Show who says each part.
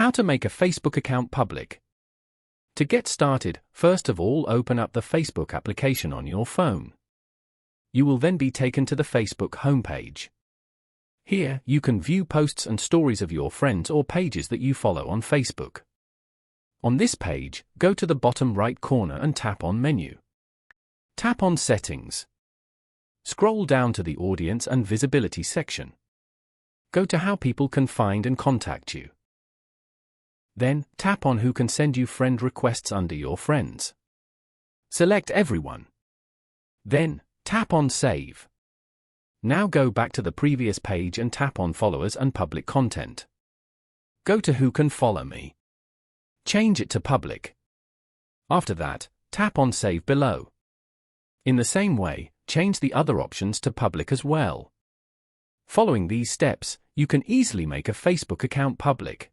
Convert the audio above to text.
Speaker 1: How to make a Facebook account public. To get started, first of all open up the Facebook application on your phone. You will then be taken to the Facebook homepage. Here, you can view posts and stories of your friends or pages that you follow on Facebook. On this page, go to the bottom right corner and tap on Menu. Tap on Settings. Scroll down to the Audience and Visibility section. Go to How people can find and contact you. Then, tap on Who can send you friend requests under your friends. Select Everyone. Then, tap on Save. Now go back to the previous page and tap on Followers and Public Content. Go to Who can follow me. Change it to Public. After that, tap on Save below. In the same way, change the other options to Public as well. Following these steps, you can easily make a Facebook account public.